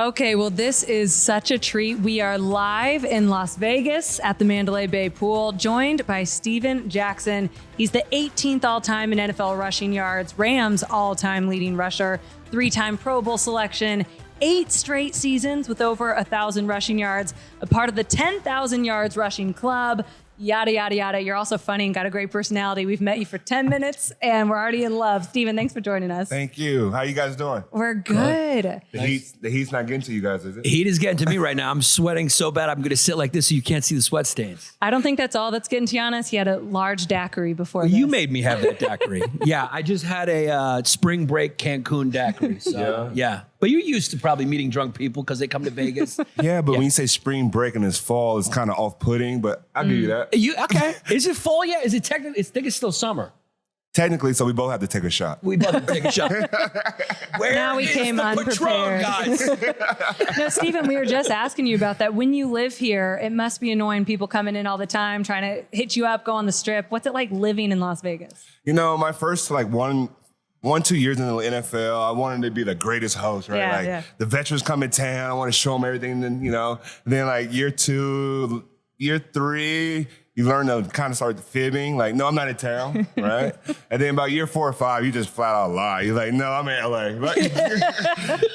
Okay, well, this is such a treat. We are live in Las Vegas at the Mandalay Bay Pool, joined by Steven Jackson. He's the 18th all-time in NFL rushing yards, Rams all-time leading rusher, 3-time Pro Bowl selection, 8 straight seasons with over 1,000 rushing yards, a part of the 10,000 yards rushing club, yada, yada, yada. You're also funny and got a great personality. We've met you for 10 minutes and we're already in love. Steven, thanks for joining us. Thank you. How you guys doing? We're good. The heat's not getting to you guys, is it? Heat is getting to me right now. I'm sweating so bad I'm going to sit like this so you can't see the sweat stains. I don't think that's all that's getting to Yannis. He had a large daiquiri before this. You made me have that daiquiri. Yeah, I just had a spring break Cancun daiquiri. So, yeah. But you're used to probably meeting drunk people because they come to Vegas. Yeah, but when you say spring break and it's fall, it's kind of off-putting, but I'll give you that. Okay. Is it fall yet? Is it technically? I think it's still summer. Technically, so we both have to take a shot. We both have to take a shot. Where now we came unprepared. Guys? No, Steven, we were just asking you about that. When you live here, it must be annoying people coming in all the time, trying to hit you up, go on the strip. What's it like living in Las Vegas? You know, my first 2 years in the NFL, I wanted to be the greatest host, right? Yeah, the veterans come in town, I want to show them everything. Then, then year 2, year 3, you learn to kind of start fibbing. No, I'm not in town, right? And then about year 4 or 5, you just flat out lie. You're like, no, I'm in LA.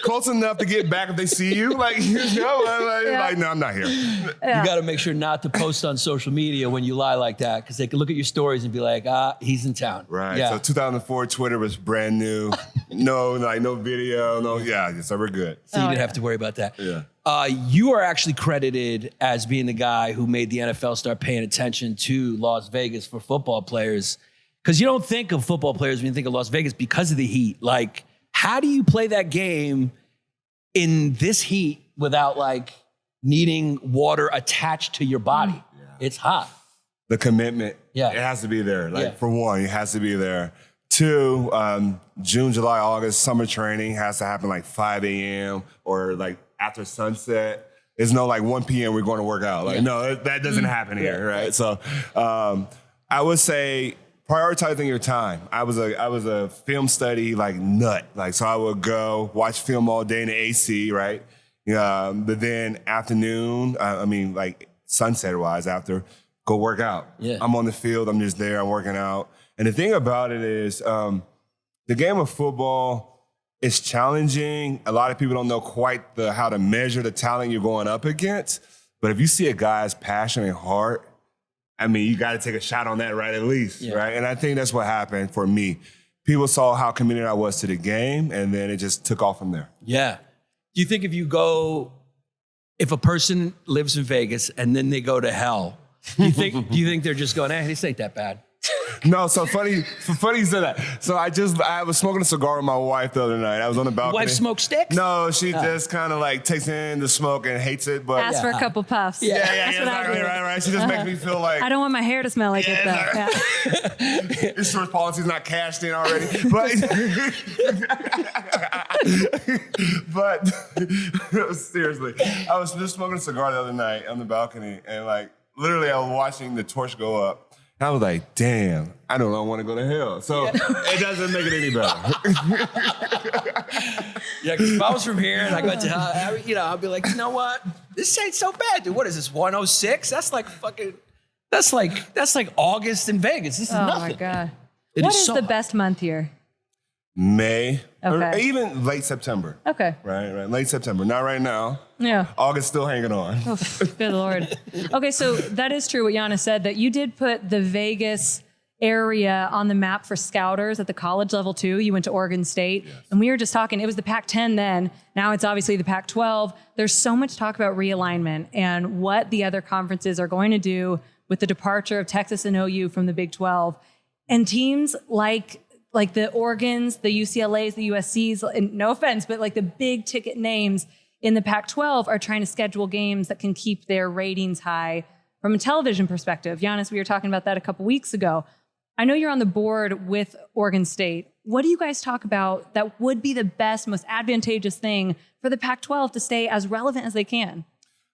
Close enough to get back if they see you. No, I'm not here. Yeah. You got to make sure not to post on social media when you lie like that because they can look at your stories and be like, he's in town. Right. Yeah. So 2004, Twitter was brand new. No video. So we're good. So you didn't have to worry about that. Yeah. You are actually credited as being the guy who made the NFL start paying attention to Las Vegas for football players. Because you don't think of football players when you think of Las Vegas because of the heat. How do you play that game in this heat without needing water attached to your body? Yeah. It's hot. The commitment, it has to be there. For one, it has to be there. 2, June, July, August, summer training has to happen 5 a.m. or after sunset. It's no 1 p.m. we're going to work out. No, that doesn't happen here, right? So I would say prioritizing your time. I was a film study nut. So I would go watch film all day in the AC, right? But then afternoon, sunset-wise after, go work out. Yeah. I'm on the field. I'm just there. I'm working out. And the thing about it is the game of football is challenging. A lot of people don't know quite how to measure the talent you're going up against. But if you see a guy's passion and heart, you got to take a shot on that, right, at least, right? And I think that's what happened for me. People saw how committed I was to the game, and then it just took off from there. Yeah. Do you think if a person lives in Vegas and then they go to hell, do you think they're just going, this ain't that bad? No, so funny you said that. So I was smoking a cigar with my wife the other night. I was on the balcony. Wife smoke sticks? No, she just kind of takes in the smoke and hates it. But ask for a couple puffs. Yeah, exactly, right. She just makes me feel I don't want my hair to smell like it though. Insurance policy's not cashed in already. But seriously, I was just smoking a cigar the other night on the balcony and literally I was watching the torch go up. I was like, damn, I don't want to go to hell. So it doesn't make it any better. Because if I was from here and I went to hell, I'd be like, you know what? This ain't so bad, dude. What is this, 106? That's like August in Vegas. This is nothing. Oh, my God. What is the best month here? May, or even late September. Okay. Right. Late September. Not right now. Yeah. August still hanging on. Oh, good Lord. Okay, so that is true what Yannis said, that you did put the Vegas area on the map for scouters at the college level too. You went to Oregon State. Yes. And we were just talking, it was the Pac-10 then. Now it's obviously the Pac-12. There's so much talk about realignment and what the other conferences are going to do with the departure of Texas and OU from the Big 12. And teams like the Oregons, the UCLAs, the USCs, and no offense, but the big ticket names in the Pac-12 are trying to schedule games that can keep their ratings high from a television perspective. Yannis, we were talking about that a couple weeks ago. I know you're on the board with Oregon State. What do you guys talk about that would be the best, most advantageous thing for the Pac-12 to stay as relevant as they can?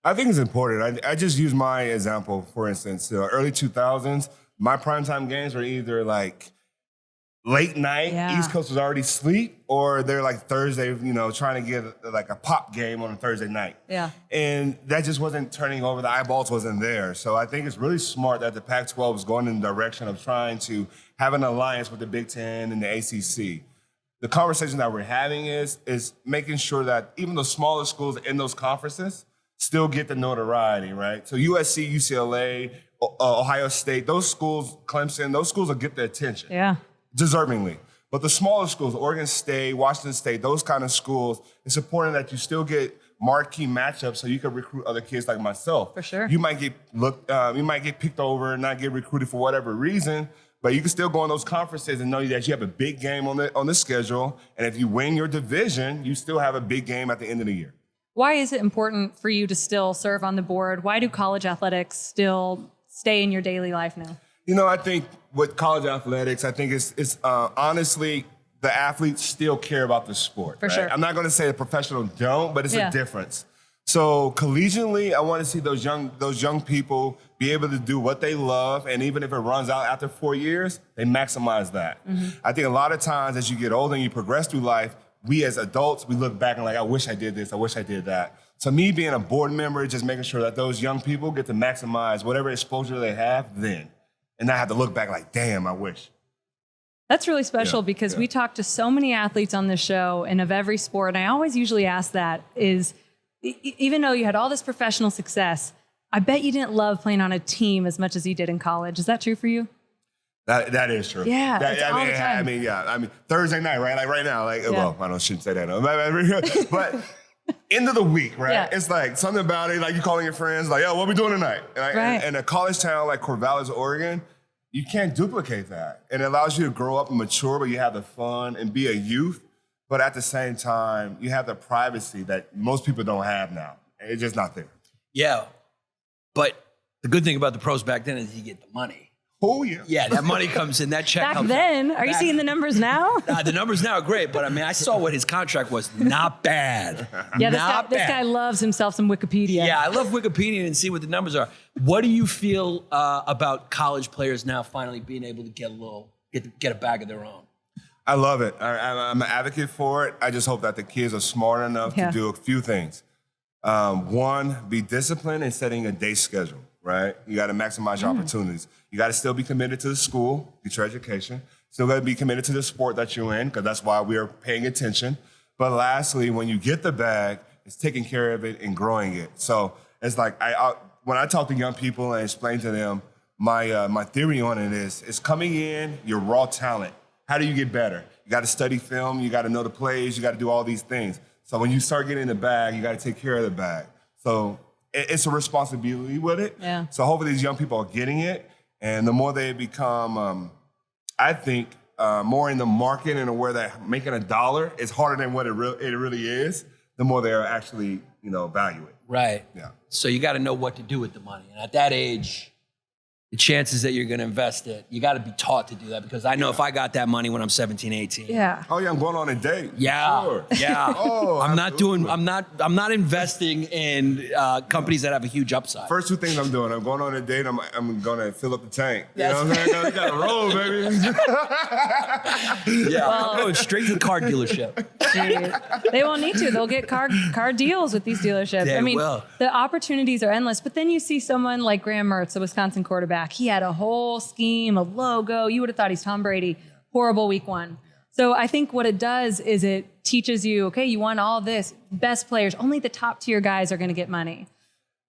I think it's important. I just use my example, for instance, early 2000s, my primetime games were either late night, Yeah. East Coast was already asleep, or they're like Thursday, trying to get like a pop game on a Thursday night. Yeah. And that just wasn't turning over. The eyeballs wasn't there. So I think it's really smart that the Pac-12 is going in the direction of trying to have an alliance with the Big Ten and the ACC. The conversation that we're having is making sure that even the smaller schools in those conferences still get the notoriety, right? So USC, UCLA, Ohio State, those schools, Clemson, those schools will get the attention. Yeah. Deservingly. But the smaller schools, Oregon State, Washington State, those kind of schools, it's important that you still get marquee matchups so you can recruit other kids like myself. For sure. You might get picked over and not get recruited for whatever reason, but you can still go in those conferences and know that you have a big game on the schedule. And if you win your division, you still have a big game at the end of the year. Why is it important for you to still serve on the board? Why do college athletics still stay in your daily life now? I think with college athletics, I think it's honestly, the athletes still care about the sport. For right? sure. I'm not going to say the professional don't, but it's Yeah. a difference. So collegiately, I want to see those young people be able to do what they love, and even if it runs out after 4 years, they maximize that. Mm-hmm. I think a lot of times as you get older and you progress through life, we as adults, we look back and like, I wish I did this, I wish I did that. So me being a board member, just making sure that those young people get to maximize whatever exposure they have then. And not have to look back like, damn, I wish. That's really special because we talk to so many athletes on this show and of every sport. And I always usually ask that is, even though you had all this professional success, I bet you didn't love playing on a team as much as you did in college. Is that true for you? That is true. Yeah, it's all the time. I mean, Thursday night, right? Like right now, well, I shouldn't say that. No. But end of the week, right? Yeah. It's like something about it, like you calling your friends, like, yo, what we doing tonight? Right. And a college town like Corvallis, Oregon, you can't duplicate that. And it allows you to grow up and mature, but you have the fun and be a youth. But at the same time, you have the privacy that most people don't have now. It's just not there. Yeah. But the good thing about the pros back then is you get the money. Oh, yeah. Yeah, that money comes in, that check Back comes then, are you seeing the numbers now? The numbers now are great, but I mean, I saw what his contract was. Not bad. Yeah, Not this bad. guy loves himself some Wikipedia. Yeah, I love Wikipedia and see what the numbers are. What do you feel about college players now finally being able to get a bag of their own? I love it. I'm an advocate for it. I just hope that the kids are smart enough to do a few things. One, be disciplined in setting a day schedule, right? You got to maximize your opportunities. You got to still be committed to the school, get your education. Still got to be committed to the sport that you're in, because that's why we are paying attention. But lastly, when you get the bag, it's taking care of it and growing it. So it's like when I talk to young people and explain to them, my theory on it is, it's coming in, your raw talent. How do you get better? You got to study film, you got to know the plays, you got to do all these things. So when you start getting the bag, you got to take care of the bag. So it's a responsibility with it. Yeah. So hopefully these young people are getting it. And the more they become, I think, more in the market and where they're making a dollar is harder than what it really is, the more they're actually, value it. Right. Yeah. So you got to know what to do with the money. And at that age, the chances that you're going to invest it, you got to be taught to do that, because I know if I got that money when I'm 17, 18. Yeah. Oh yeah, I'm going on a date. Yeah. Sure. Yeah. Oh, I'm absolutely. not investing in companies that have a huge upside. First two things I'm doing, I'm going on a date, I'm going to fill up the tank. You know what I'm saying? You got to roll, baby. Yeah. I'm going straight to the car dealership. Dude, they won't need to. They'll get car deals with these dealerships. They I mean, will. the opportunities are endless. But then you see someone like Graham Mertz, the Wisconsin quarterback. He had a whole scheme, a logo. You would have thought he's Tom Brady. Horrible week one. So I think what it does is it teaches you, okay, you want all this, best players. Only the top tier guys are going to get money.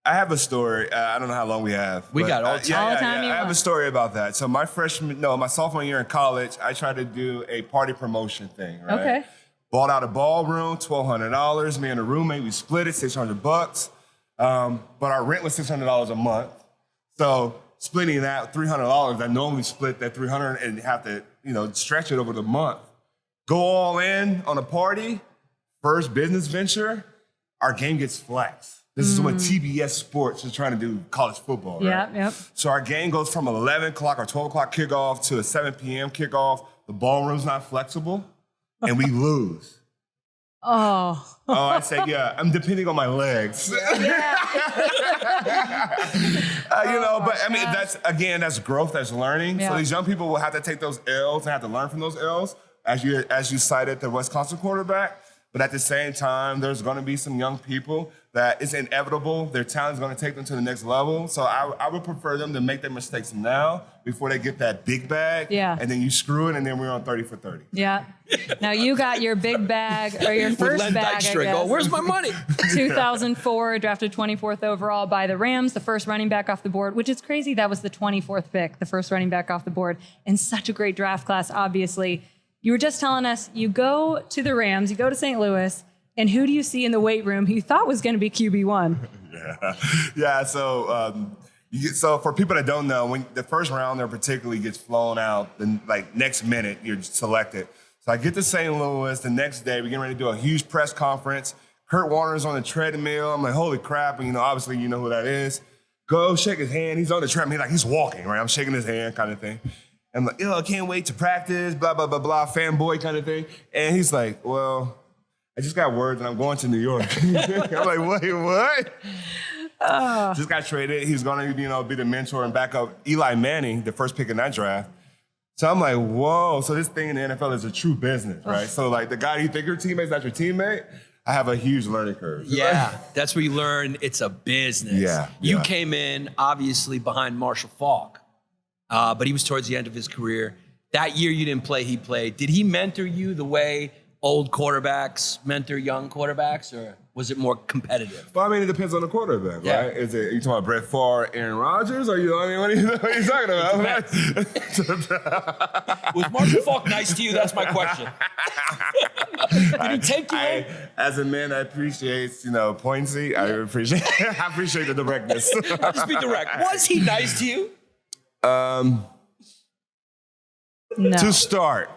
I have a story. I don't know how long we have. We got all the time. All the time you I have want. a story about that. So my sophomore year in college, I tried to do a party promotion thing, right? Okay. Bought out a ballroom, $1,200. Me and a roommate, we split it, $600. But our rent was $600 a month. So splitting that $300, I normally split that $300 and have to, stretch it over the month. Go all in on a party, first business venture, our game gets flexed. This is when TBS Sports is trying to do college football, right? Yeah, yep. So our game goes from 11 o'clock or 12 o'clock kickoff to a 7 p.m. kickoff. The ballroom's not flexible, and we lose. Oh. Oh, I say, yeah, I'm depending on my legs. Yeah. But I mean, that's growth, that's learning. Yeah. So these young people will have to take those L's and have to learn from those L's, as you cited the Wisconsin quarterback. But at the same time, there's going to be some young people that it's inevitable. Their talent is going to take them to the next level. So I would prefer them to make their mistakes now before they get that big bag. Yeah. And then you screw it, and then we're on 30 for 30. Yeah. Now you got your big bag, or your first Len bag, Dykstra, I guess. go, where's my money? 2004, drafted 24th overall by the Rams, the first running back off the board, which is crazy. That was the 24th pick, the first running back off the board. And such a great draft class, obviously. You were just telling us, you go to the Rams, you go to St. Louis, and who do you see in the weight room who you thought was going to be QB1? Yeah. So for people that don't know, when the first rounder particularly gets flown out, then like next minute you're selected. So I get to St. Louis the next day. We're getting ready to do a huge press conference. Kurt Warner's on the treadmill. I'm like, holy crap! And obviously you know who that is. Go shake his hand. He's on the treadmill. He's walking, right? I'm shaking his hand, kind of thing. I'm like, I can't wait to practice. Blah blah blah blah. Fanboy kind of thing. And he's like, well, I just got word that I'm going to New York. I'm like, wait, what? Just got traded. He's going to, be the mentor and back up Eli Manning, the first pick in that draft. So I'm like, whoa. So this thing in the NFL is a true business, right? So like the guy you think your teammate's not your teammate, I have a huge learning curve. Yeah, that's where you learn it's a business. Yeah. You came in, obviously, behind Marshall Faulk, but he was towards the end of his career. That year you didn't play, he played. Did he mentor you the way old quarterbacks mentor young quarterbacks, or was it more competitive? Well, I mean, it depends on the quarterback, Yeah. right? Are you talking about Brett Favre, Aaron Rodgers, or what are you talking about? Was Marshall Faulk nice to you? That's my question. Did he take you in? As a man that appreciates, poignancy, I appreciate the directness. I'll just be direct. Was he nice to you? No. To start.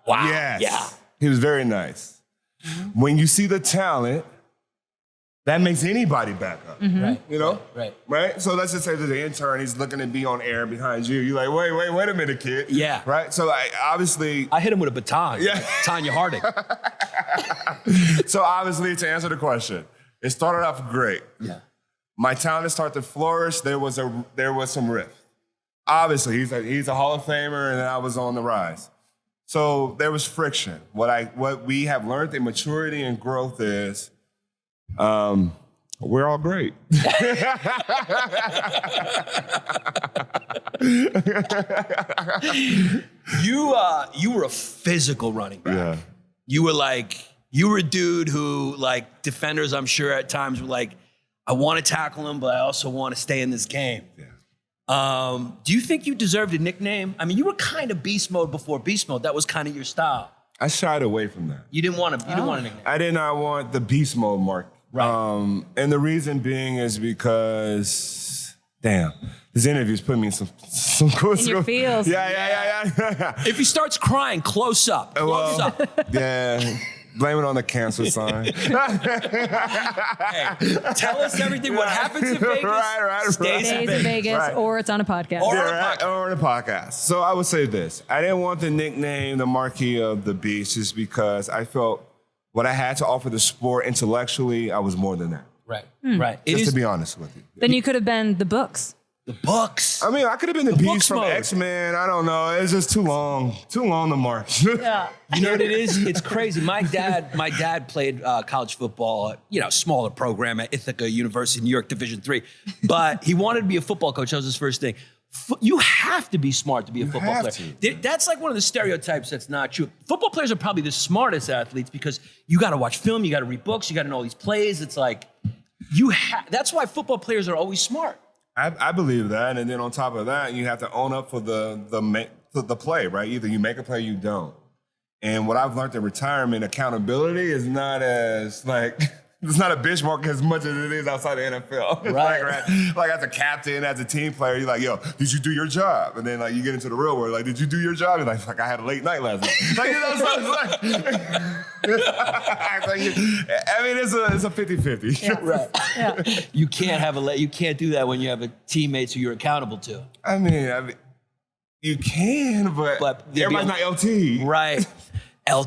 Wow. Yes. Yeah. He was very nice. When you see the talent, that makes anybody back up. Right. Right? So let's just say there's an intern, he's looking to be on air behind you. You're like, wait a minute, kid. Yeah. Right? So obviously. I hit him with a baton. Yeah. Like Tanya Harding. So obviously, to answer the question, it started off great. Yeah. My talent started to flourish. There was some rift. Obviously, he's a Hall of Famer, and I was on the rise. So there was friction. What we have learned in maturity and growth is, we're all great. You were a physical running back. Yeah. You were a dude who, defenders, I'm sure at times were like, I want to tackle him, but I also want to stay in this game. Yeah. Do you think you deserved a nickname? I mean, you were kind of beast mode before beast mode. That was kind of your style. I shied away from that. You didn't want a nickname. I did not want the beast mode mark. Right. And the reason being is because, this interview's putting me in some cool In your feels. Yeah. If he starts crying, close up. Close up. Yeah. Blame it on the cancer sign. Hey, tell us everything. What happens in Vegas Right. stays in Stays in Vegas. Vegas, Right. or it's on a podcast. Or- Or the podcast. So I would say this. I didn't want the nickname, the marquee of the beast, just because I felt what I had to offer the sport intellectually, I was more than that. Right. Right. Just to be honest with you. Then you could have been the books. The books. I mean, I could have been the books beast from mode. X-Men. I don't know. It's just too long to march. Yeah. You know what it is? It's crazy. My dad played college football, smaller program at Ithaca University, New York, Division III. But he wanted to be a football coach. That was his first thing. You have to be smart to be a football player. That's like one of the stereotypes that's not true. Football players are probably the smartest athletes because you got to watch film, you got to read books, you got to know all these plays. It's like that's why football players are always smart. I believe that, and then on top of that, you have to own up for the play, right? Either you make a play, or you don't. And what I've learned in retirement, accountability is not as it's not a benchmark as much as it is outside the NFL. Right. Like as a captain, as a team player, you're like, yo, did you do your job? And then you get into the real world, did you do your job? You're like I had a late night last night. So it's a 50-50. Yeah. Right. Yeah. You can't do that when you have teammates who you're accountable to. I mean, you can, but everybody's not LT. Right.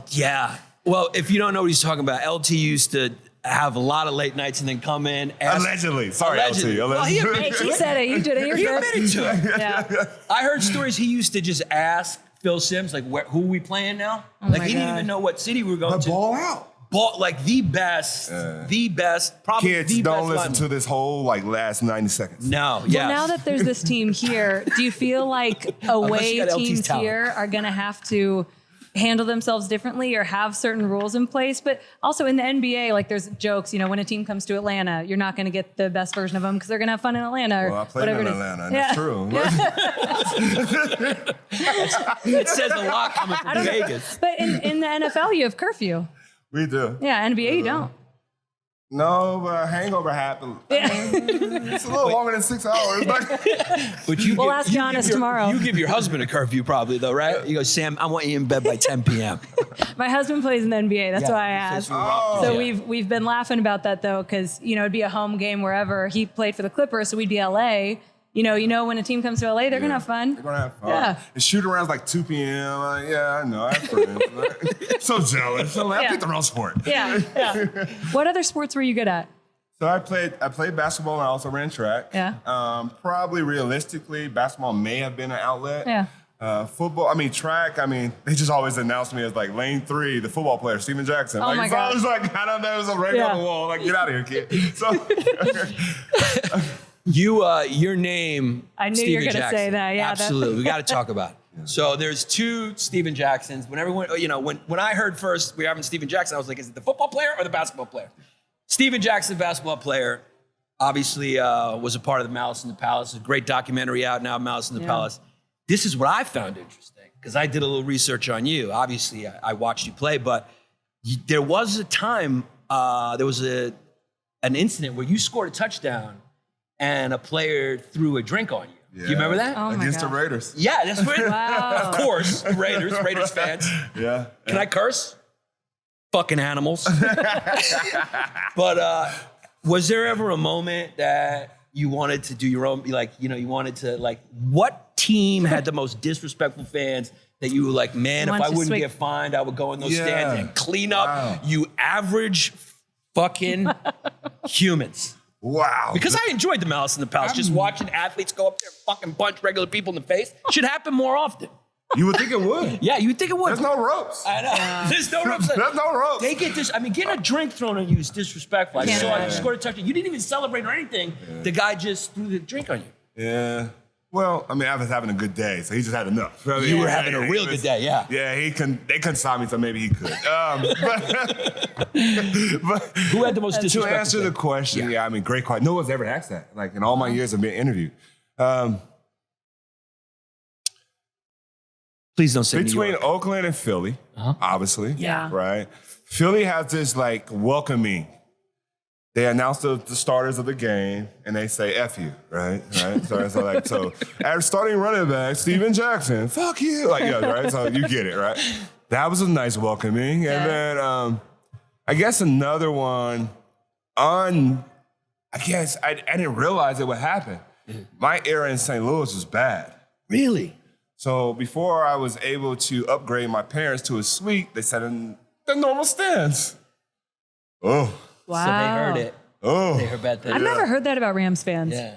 Yeah. Well, if you don't know what he's talking about, LT used to have a lot of late nights and then come in. Allegedly. Sorry, Allegedly. LT. Well, he Hey, he said it. You did it. You're He good. admitted to it. Yeah. I heard stories he used to just ask Phil Simms, like, who are we playing now? Oh Like, my he didn't God. even know what city we were going But to. ball out. Like, the best, probably Kids, the don't best listen lineman. to this whole last 90 seconds. No, Well, yeah. now that there's this team here, do you feel like away you got LT's teams talent. here are going to have to handle themselves differently or have certain rules in place? But also in the NBA, like there's jokes, when a team comes to Atlanta, you're not going to get the best version of them because they're going to have fun in Atlanta or Well, I played whatever in it is. Atlanta, and that's true. It says a lot coming from Vegas. But in the NFL, you have curfew. We do. Yeah, NBA, you don't. No, but a hangover happened. It's a little longer than 6 hours. But you We'll ask Giannis tomorrow. You give your husband a curfew probably, though, right? You go, Sam, I want you in bed by 10 p.m. My husband plays in the NBA. That's why I asked. So Yeah. we've been laughing about that though, because it'd be a home game wherever. He played for the Clippers, so we'd be LA. When a team comes to LA, they're gonna have fun. They're gonna have fun. Yeah. And shoot around's like 2 p.m. Yeah, I know. I have friends. So jealous. I picked the wrong sport. Yeah. What other sports were you good at? So I played basketball and I also ran track. Yeah. Probably realistically, basketball may have been an outlet. Yeah. Football, track, they just always announced me as like lane 3, the football player, Steven Jackson. Oh my so I God. was like, I don't know, there's a ring on the wall. Like, get out of here, kid. So Your name, I knew you Steven were gonna Jackson. say that. Yeah, Absolutely. We got to talk about it. So there's 2 Steven Jacksons. When everyone, when I heard first we were having Steven Jackson, I was like, is it the football player or the basketball player? Steven Jackson, basketball player, obviously was a part of the Malice in the Palace. A great documentary out now, Malice in the Palace. This is what I found interesting because I did a little research on you. Obviously, I watched you play, but there was a time, there was an incident where you scored a touchdown and a player threw a drink on you. Yeah. Do you remember that? Oh my against the God. Raiders. Yeah, that's right. Wow. Of course, Raiders fans. Yeah. Can I curse? Fucking animals. But was there ever a moment that you wanted to do your own, you wanted to, what team had the most disrespectful fans that you were like, man, if Once I you wouldn't swing- get fined, I would go in those Yeah. stands and clean up Wow. you average fucking humans. Wow. Because I enjoyed the Malice in the Palace, just watching athletes go up there and fucking punch regular people in the face. Should happen more often. You would think it would. Yeah, you would think it would. There's no ropes. I know. There's no ropes. There's no ropes. They get this. Getting a drink thrown on you is disrespectful. I Yeah. saw it. You scored a touchdown. You didn't even celebrate or anything. Yeah. The guy just threw the drink on you. Yeah. Well, I was having a good day, so he just had enough. You were having a real good day, yeah. Yeah, they couldn't stop me, so maybe he could. But Who had the most to disrespectful answer the thing? question, great question. No one's ever asked that. Like in all my years of being interviewed. Please don't say Between New York. Oakland and Philly, obviously. Yeah. Right? Philly has this welcoming. They announce the starters of the game and they say F you, right? So at starting running back, Steven Jackson, fuck you. Right? So you get it, right? That was a nice welcoming. Yeah. And then I guess another one I didn't realize it would happen. My era in St. Louis was bad. Really? So before I was able to upgrade my parents to a suite, they sat in the normal stands. Oh. Wow. So they heard it. Oh. They heard bad things. I've never heard that about Rams fans. Yeah.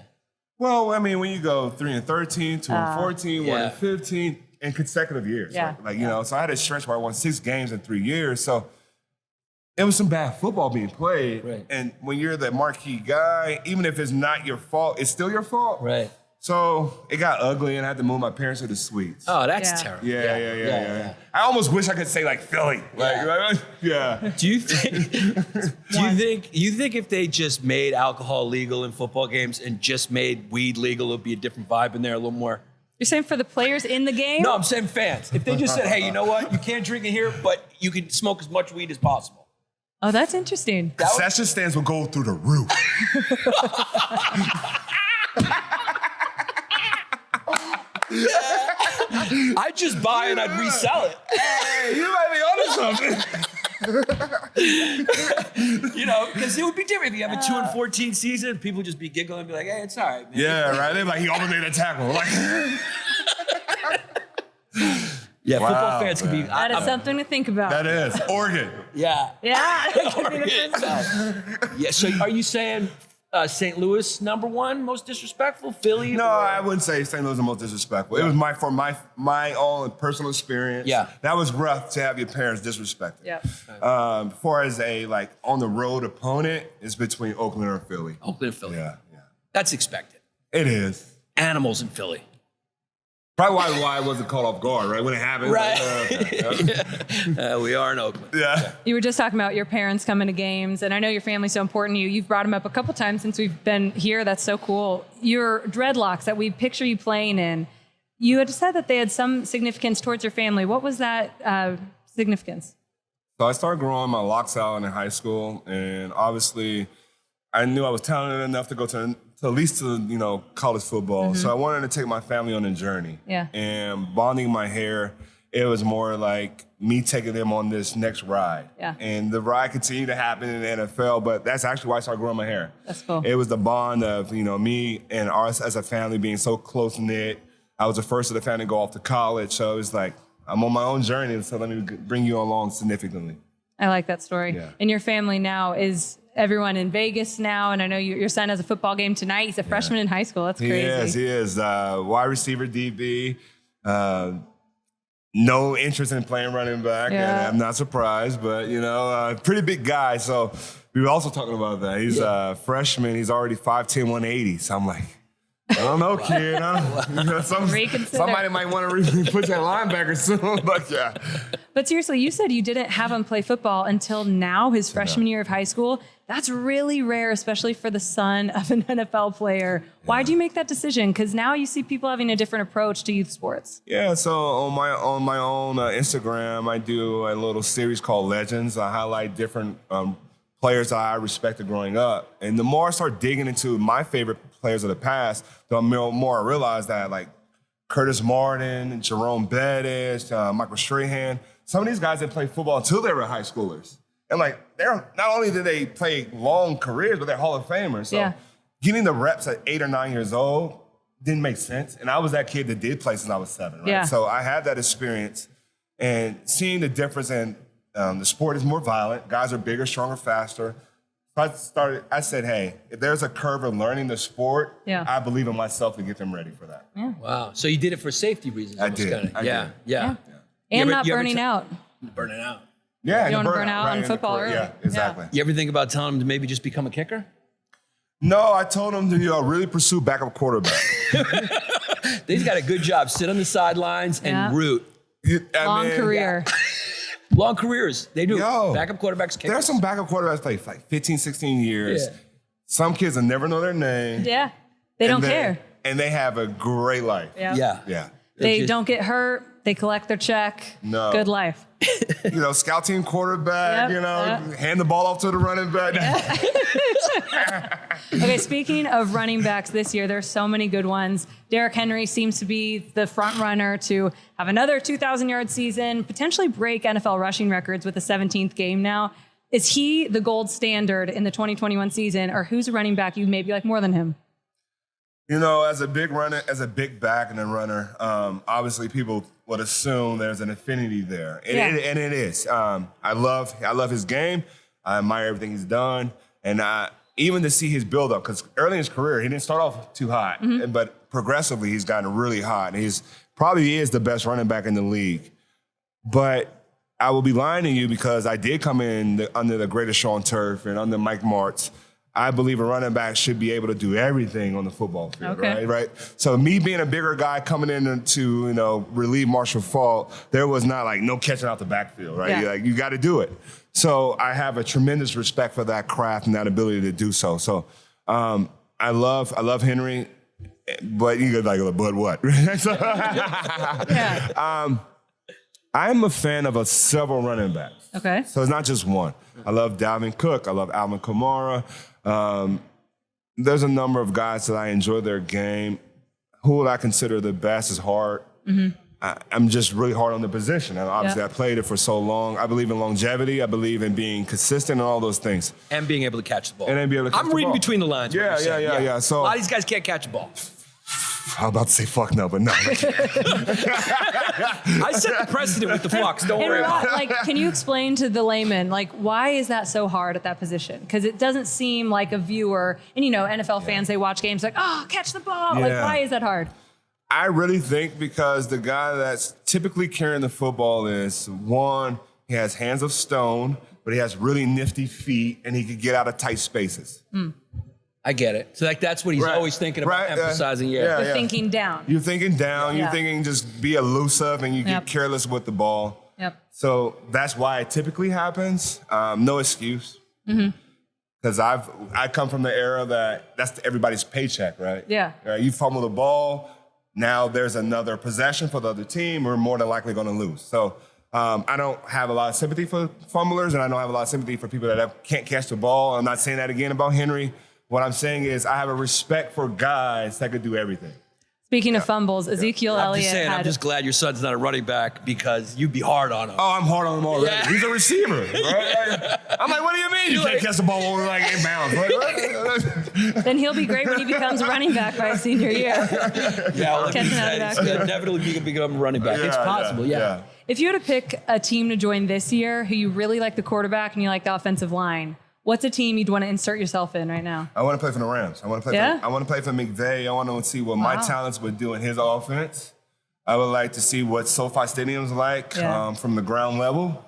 Well, when you go 3-13, 2-14, Yeah. 1-15 in consecutive years. Yeah. So I had a stretch where I won 6 games in 3 years. So it was some bad football being played. Right. And when you're the marquee guy, even if it's not your fault, it's still your fault. Right. So it got ugly and I had to move my parents to the suites. Oh, that's Yeah. terrible. Yeah. I almost wish I could say Philly. Yeah. Do you think if they just made alcohol legal in football games and just made weed legal, it would be a different vibe in there, a little more? You're saying for the players in the game? No, I'm saying fans. If they just said, hey, you know what? You can't drink in here, but you can smoke as much weed as possible. Oh, that's interesting. Concession stands will go through the roof. I'd just buy and I'd resell it. Hey, you might be onto something. Because it would be different if you have a 2-14 season. People would just be giggling and be like, hey, it's all right, man. Yeah, right. They're like, he almost made a tackle. Yeah, Wow, football fans can be. man. That is something to think about. That is Oregon. Yeah. Yeah. That could be the first one. Yeah. So are you saying St. Louis #1 most disrespectful? Philly? No, I wouldn't say St. Louis is the most disrespectful. It was my own personal experience. Yeah. That was rough to have your parents disrespected. Yeah. As far as a on the road opponent, it's between Oakland or Philly. Oakland, Philly. Yeah. That's expected. It is. Animals in Philly. Probably why it wasn't caught off guard, right? When it happened. Right. Okay. We are in Oakland. Yeah. You were just talking about your parents coming to games, and I know your family's so important to you. You've brought them up a couple times since we've been here. That's so cool. Your dreadlocks that we picture you playing in, you had said that they had some significance towards your family. What was that significance? So I started growing my locks out in high school, and obviously I knew I was talented enough to go to at least to college football. So I wanted to take my family on a journey. Yeah. And bonding my hair, it was more like me taking them on this next ride. Yeah. And the ride continued to happen in the NFL, but that's actually why I started growing my hair. That's cool. It was the bond of me and us as a family being so close knit. I was the first of the family to go off to college, so it was like I'm on my own journey, so let me bring you along significantly. I like that story. Yeah. And your family now is everyone in Vegas now, and I know your son has a football game tonight. He's a freshman in high school. That's crazy. He is. Wide receiver, DB. No interest in playing running back, Yeah. and I'm not surprised, but, pretty big guy. So we were also talking about that. He's a freshman. He's already 5'10", 180. So I'm like, I don't know, kid. Reconsider. Somebody might want to put that linebacker soon, but yeah. But seriously, you said you didn't have him play football until now, his freshman year of high school. That's really rare, especially for the son of an NFL player. Why do you make that decision? Because now you see people having a different approach to youth sports. Yeah, so on my own Instagram, I do a little series called Legends. I highlight different players that I respected growing up. And the more I start digging into my favorite players of the past, the more I realize that, like Curtis Martin, Jerome Bettis, Michael Strahan, some of these guys didn't play football until they were high schoolers. And they're not only did they play long careers, but they're Hall of Famers. So getting the reps at 8 or 9 years old didn't make sense. And I was that kid that did play since I was 7, right? Yeah. So I had that experience, and seeing the difference in the sport is more violent. Guys are bigger, stronger, faster. So I said, hey, if there's a curve in learning the sport, I believe in myself to get them ready for that. Yeah. Wow. So you did it for safety reasons. I did. I did. Yeah. And You not ever burning out. Burning out. Yeah, You don't wanna burn out on in the football court. early. Yeah, exactly. You ever think about telling him to maybe just become a kicker? No, I told him to really pursue backup quarterback. He's got a good job. Sit on the sidelines and root. Long career. Long careers. They do. Yo, Backup quarterbacks, kickers. There are some backup quarterbacks play like 15, 16 years. Yeah. Some kids will never know their name. Yeah. They don't care. And they have a great life. Yeah. Yeah. They don't get hurt. They collect their check. No. Good life. Scout team quarterback, hand the ball off to the running back. Okay, speaking of running backs this year, there's so many good ones. Derrick Henry seems to be the front runner to have another 2,000-yard season, potentially break NFL rushing records with the 17th game now. Is he the gold standard in the 2021 season, or who's a running back you maybe like more than him? As a big back and a runner, obviously people would assume there's an affinity there. And it is. I love his game. I admire everything he's done. And even to see his build-up, because early in his career, he didn't start off too hot. But progressively, he's gotten really hot. And he's probably is the best running back in the league. But I will be lying to you because I did come in under the greatest show on turf and under Mike Mertz. I believe a running back should be able to do everything on the football field, right? So me being a bigger guy coming in to, relieve Marshall Faulk, there was not no catching out the backfield, right? Yeah. You got to do it. So I have a tremendous respect for that craft and that ability to do so. So I love Henry, but you go but what? I'm a fan of several running backs. Okay. So it's not just one. I love Dalvin Cook. I love Alvin Kamara. There's a number of guys that I enjoy their game. Who would I consider the best is hard. I'm just really hard on the position. And obviously, I played it for so long. I believe in longevity. I believe in being consistent and all those things. And being able to catch the ball. And then be able to catch I'm the reading ball. between the lines. Yeah. So a lot of these guys can't catch a ball. I'm about to say fuck no, but no. I set the precedent with the fucks. Don't worry about it. Like, can you explain to the layman, like, why is that so hard at that position? Because it doesn't seem like a viewer, and NFL fans, they watch games like, oh, catch the ball. Yeah. Like, why is that hard? I really think because the guy that's typically carrying the football is, one, he has hands of stone, but he has really nifty feet, and he can get out of tight spaces. I get it. So that's what he's always thinking about, emphasizing. You're thinking down. You're thinking down. You're thinking just be elusive, and you get careless with the ball. Yep. So that's why it typically happens. No excuse. Because I come from the era that's everybody's paycheck, right? Yeah. You fumble the ball, now there's another possession for the other team. We're more than likely going to lose. So I don't have a lot of sympathy for fumblers, and I don't have a lot of sympathy for people that can't catch the ball. I'm not saying that again about Henry. What I'm saying is I have a respect for guys that could do everything. Speaking of fumbles, Ezekiel Elliott I'm just glad your son's not a running back because you'd be hard on him. Oh, I'm hard on him already. Yeah. He's a receiver. Right? I'm like, what do you mean you can't catch the ball over like inbounds? Then he'll be great when he becomes a running back by his senior year. Catching out of back. He's gonna definitely become a running back. It's possible, yeah. If you were to pick a team to join this year who you really like the quarterback and you like the offensive line, what's a team you'd want to insert yourself in right now? I want to play for the Rams. I want to play for McVay. I want to see what my talents would do in his offense. I would like to see what SoFi Stadium's like from the ground level.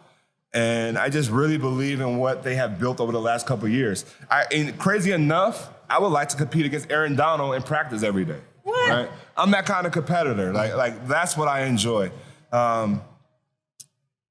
And I just really believe in what they have built over the last couple of years. And crazy enough, I would like to compete against Aaron Donald in practice every day. What? Right? I'm that kind of competitor. Like that's what I enjoy.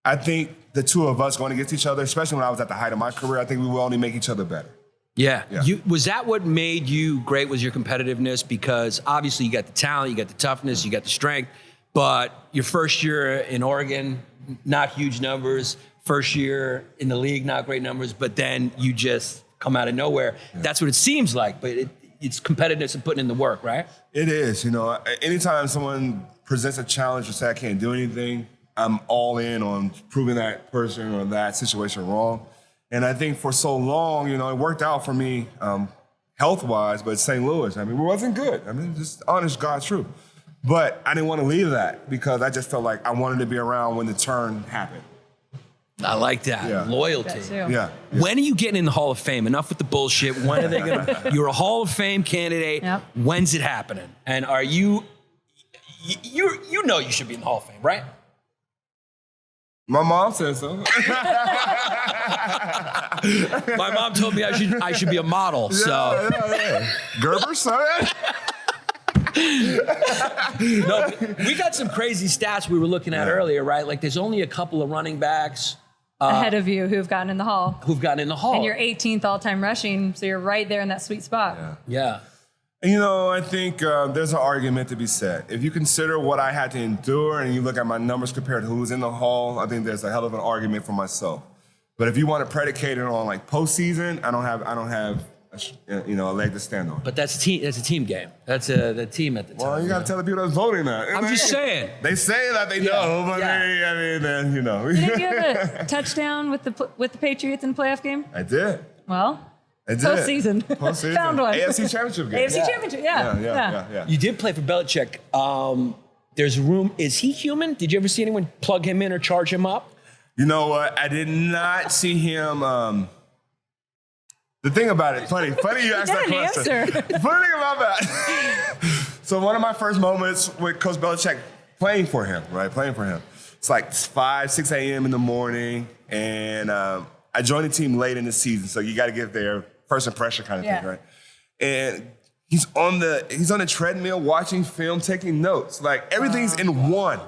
I think the two of us going against each other, especially when I was at the height of my career, I think we will only make each other better. Yeah. Was that what made you great, was your competitiveness? Because obviously you got the talent, you got the toughness, you got the strength, but your first year in Oregon, not huge numbers. First year in the league, not great numbers, but then you just come out of nowhere. Yeah. That's what it seems like, but it's competitiveness and putting in the work, right? It is. Anytime someone presents a challenge or say I can't do anything, I'm all in on proving that person or that situation wrong. And I think for so long, it worked out for me health-wise, but St. Louis, it wasn't good. Just honest God's truth. But I didn't want to leave that because I just felt like I wanted to be around when the turn happened. I like that. Yeah. Loyalty. Yeah. When are you getting in the Hall of Fame? Enough with the bullshit. When are they going to... You're a Hall of Fame candidate. Yep. When's it happening? And are you... You know you should be in the Hall of Fame, right? My mom says so. My mom told me I should be a model. Gerber, son. No, we got some crazy stats we were looking at earlier, right? Like there's only a couple of running backs ahead of you who've gotten in the Hall. And you're 18th all-time rushing, so you're right there in that sweet spot. Yeah. I think there's an argument to be said. If you consider what I had to endure and you look at my numbers compared to who's in the Hall, I think there's a hell of an argument for myself. But if you want to predicate it on like postseason, I don't have a leg to stand on. But that's a team game. That's the team at the time. Well, you got to tell the people that's voting that. I'm just saying. They say that they know, but Didn't you have a touchdown with the Patriots in the playoff game? I did. Well, I did. Postseason. Found one. AFC Championship game. AFC Championship, yeah. You did play for Belichick. There's room. Is he human? Did you ever see anyone plug him in or charge him up? You know what? I did not see him. The thing about it, funny you asked that question. Funny thing about that. So one of my first moments with Coach Belichick playing for him. It's like 5, 6 a.m. in the morning, and I joined the team late in the season, so you got to get there, first impression kind of thing, right? And he's on the treadmill watching film, taking notes. Like everything's in one.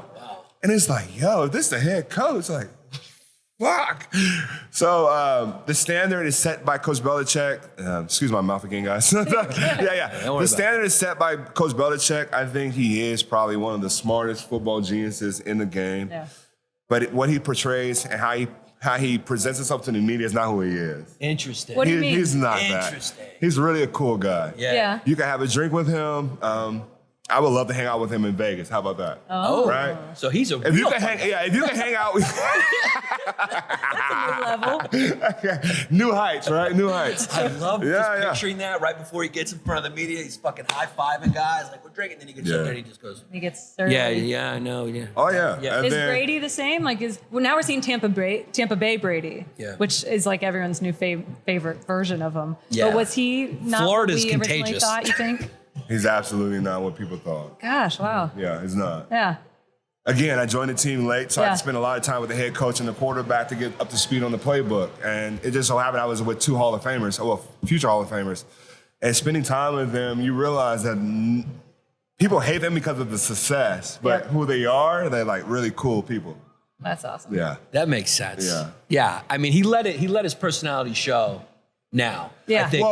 And it's like, yo, this is the head coach. Like, fuck. So the standard is set by Coach Belichick. Excuse my mouth again, guys. The standard is set by Coach Belichick. I think he is probably one of the smartest football geniuses in the game. Yeah. But what he portrays and how he presents himself to the media is not who he is. Interesting. What do you mean? He's not that. He's really a cool guy. Yeah. You can have a drink with him. I would love to hang out with him in Vegas. How about that? Oh, right. So he's a If you real can hang out with Level. new heights, right? New heights. I love just picturing that right before he gets in front of the media. He's fucking high-fiving guys like, we're drinking. Then he gets up there and he just goes. He gets surly. Yeah, I know, yeah. Oh, yeah. Yeah. And Is then- Brady the same? Like, now we're seeing Tampa Bay Brady, which is like everyone's new favorite version of him. Yeah. But was he not Florida's what we originally contagious. thought, you think? He's absolutely not what people thought. Gosh, wow. Yeah, he's not. Yeah. Again, I joined the team late, so I had Yeah. to spend a lot of time with the head coach and the quarterback to get up to speed on the playbook. And it just so happened I was with two Hall of Famers, future Hall of Famers. And spending time with them, you realize that people hate them because of the success, but who they are, they're like really cool people. That's awesome. Yeah. That makes sense. Yeah. Yeah. I mean, he let his personality show now. Yeah. I think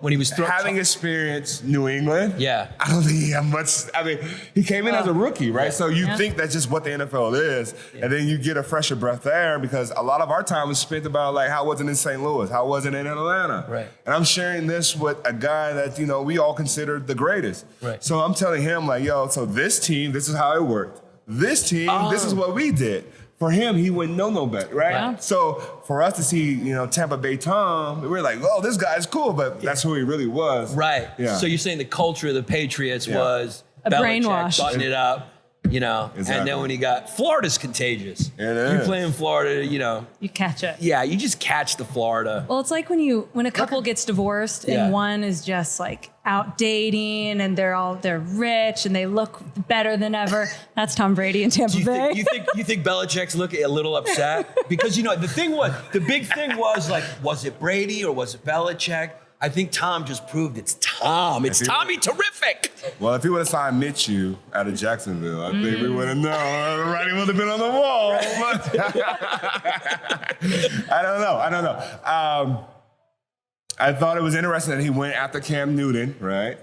when he was having experienced New England, Yeah. I don't think he had much. I mean, he came in as a rookie, right? So you think that's just what the NFL is, and then you get a fresher breath there because a lot of our time was spent about like how was it in St. Louis, how was it in Atlanta, Right. And I'm sharing this with a guy that we all consider the greatest, Right. So I'm telling him like, yo, so this team, this is how it worked. This team, this is what we did. For him, he wouldn't know no better, right? Yeah. So for us to see, Tampa Bay Tom, we were like, oh, this guy's cool, but that's who he really was. Right. Yeah. So you're saying the culture of the Patriots was A Belichick brainwash. butting it up, Exactly. and then when he got Florida's contagious. It You is. play in Florida, You catch it. yeah, you just catch the Florida. Well, it's like when a couple gets divorced Yeah. and one is just like out dating and they're rich and they look better than ever. That's Tom Brady in Tampa Bay. You think Belichick's looking a little upset? Because the big thing was like, was it Brady or was it Belichick? I think Tom just proved it's Tom. It's Tommy terrific. Well, if he would have signed Mitchell out of Jacksonville, I think we would have known. Writing would have been on the wall. But I don't know. I thought it was interesting that he went after Cam Newton, right?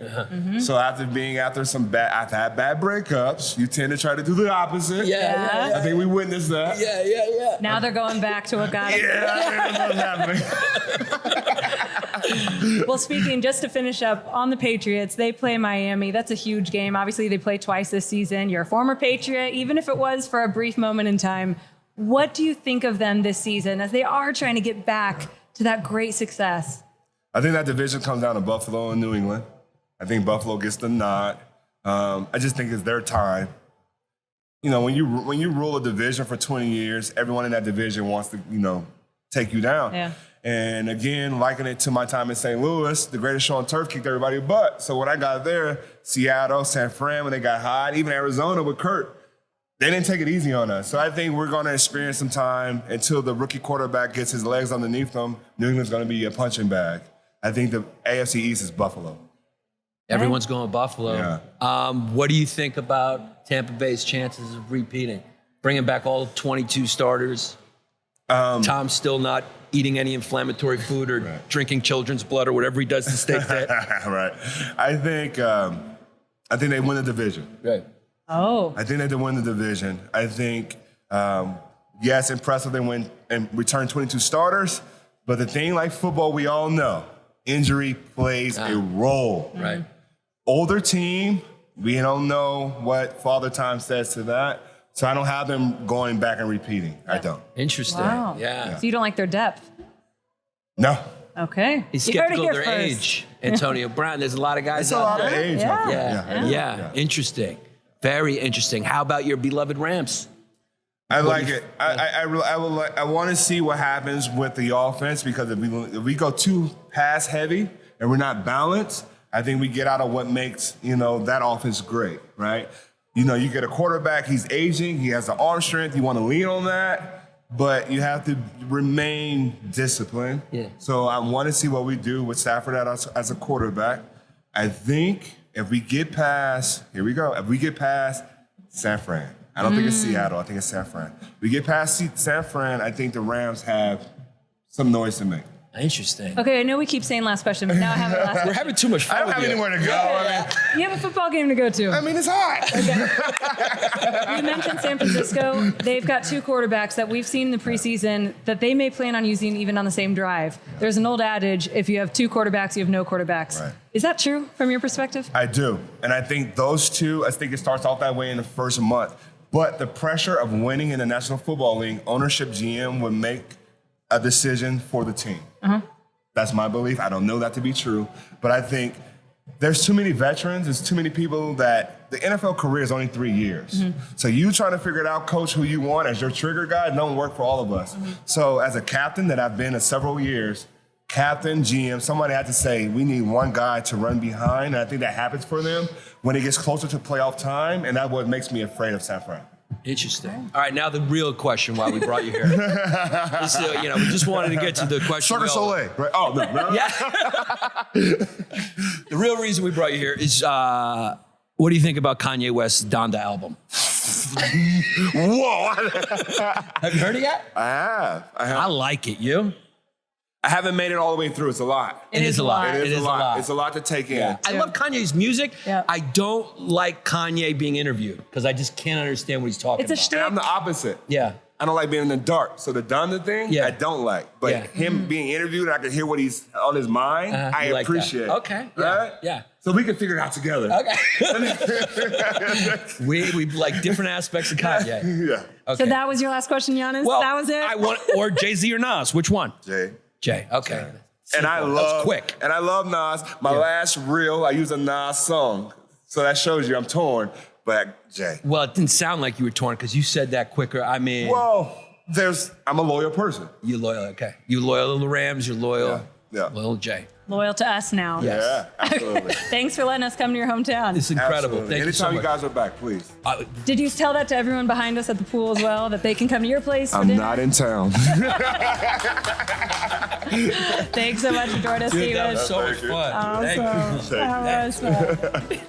So after being after I've had bad breakups, you tend to try to do the opposite. Yeah. I think we witnessed that. Yeah. Now they're going back to a guy. Yeah, that's what's happening. Well, speaking, just to finish up on the Patriots, they play Miami. That's a huge game. Obviously, they play twice this season. You're a former Patriot, even if it was for a brief moment in time. What do you think of them this season as they are trying to get back to that great success? I think that division comes down to Buffalo and New England. I think Buffalo gets the nod. I just think it's their time. When you rule a division for 20 years, everyone in that division wants to, take you down. Yeah. And again, liking it to my time in St. Louis, the greatest show on turf kicked everybody's butt. So when I got there, Seattle, San Fran, when they got hot, even Arizona with Kurt, they didn't take it easy on us. So I think we're going to experience some time until the rookie quarterback gets his legs underneath them. New England's going to be a punching bag. I think the AFC East is Buffalo. Everyone's going Buffalo. Yeah. What do you think about Tampa Bay's chances of repeating? Bringing back all 22 starters. Tom's still not eating any inflammatory food or drinking children's blood or whatever he does to stay fit. Right. I think they win the division. Right. Oh. I think they win the division. I think, yes, impressive they win and return 22 starters. But the thing like football, we all know, injury plays a role. Right. Older team, we don't know what Father Time says to that. So I don't have them going back and repeating. I don't. Interesting. Wow. Yeah. So you don't like their depth? No. Okay. He's You heard it skeptical of here their first. age. Antonio Brown. There's a lot of guys It's a out lot of there. age out Yeah. there. Yeah. Interesting. Very interesting. How about your beloved Rams? I like it. I want to see what happens with the offense because if we go too pass heavy and we're not balanced, I think we get out of what makes that offense great, right? You get a quarterback, he's aging, he has the arm strength, you want to lean on that, but you have to remain disciplined. Yeah. So I want to see what we do with Stafford as a quarterback. I think if we get past, here we go, if we get past San Fran, I don't think it's Seattle, I think it's San Fran. We get past San Fran, I think the Rams have some noise to make. Interesting. Okay, I know we keep saying last question, but now I have a last question. We're having too much fun. I don't have anywhere to go. You have a football game to go to. I mean, it's hot. You mentioned San Francisco. They've got 2 quarterbacks that we've seen in the preseason that they may plan on using even on the same drive. There's an old adage, if you have 2 quarterbacks, you have no quarterbacks. Right. Is that true from your perspective? I do. And I think those two, I think it starts off that way in the first month. But the pressure of winning in the National Football League, ownership GM would make a decision for the team. That's my belief. I don't know that to be true. But I think there's too many veterans. There's too many people that the NFL career is only 3 years. So you trying to figure it out, coach, who you want as your trigger guy, don't work for all of us. So as a captain that I've been in several years, captain, GM, somebody had to say, we need one guy to run behind. And I think that happens for them when it gets closer to playoff time. And that's what makes me afraid of San Fran. Interesting. All right, now the real question why we brought you here. This, we just wanted to get to the question. Cirque du Soleil, right? Oh, no. Yeah. The real reason we brought you here is what do you think about Kanye West's Donda album? Whoa. Have you heard it yet? I have. I like it. You? I haven't made it all the way through. It's a lot. It is a lot. It is a lot. It's a lot to take in. Yeah. I love Kanye's music. Yeah. I don't like Kanye being interviewed because I just can't understand what he's talking It's a about. shtick. And I'm the opposite. Yeah. I don't like being in the dark. So the Donda thing, Yeah. I don't like. But Yeah. him being interviewed and I can hear what he's on his mind, I You like that. appreciate. Okay. Yeah. Right? Yeah. So we can figure it out together. Okay. we like different aspects of Kanye. Yeah. Okay. So that was your last question, Giannis? well, That was it? I want or Jay-Z or Nas. Which one? Jay. Jay. Okay. And I That was love quick. And I love Nas. My last reel, I use a Nas song. So that shows you I'm torn. But Jay. Well, it didn't sound like you were torn because you said that quicker. I mean, Well, I'm a loyal person. you're loyal. Okay. You're loyal to the Rams. You're loyal. Yeah. Loyal to Jay. Loyal to us now. Yes. Yeah, absolutely. Thanks for letting us come to your hometown. It's incredible. Absolutely. Thank you so Anytime you much. guys are back, please. Did you tell that to everyone behind us at the pool as well, that they can come to your place for I'm dinner? not in town. Thanks so much for joining us, Dude, Steven. that was so much fun. Awesome. Thank you. That was fun.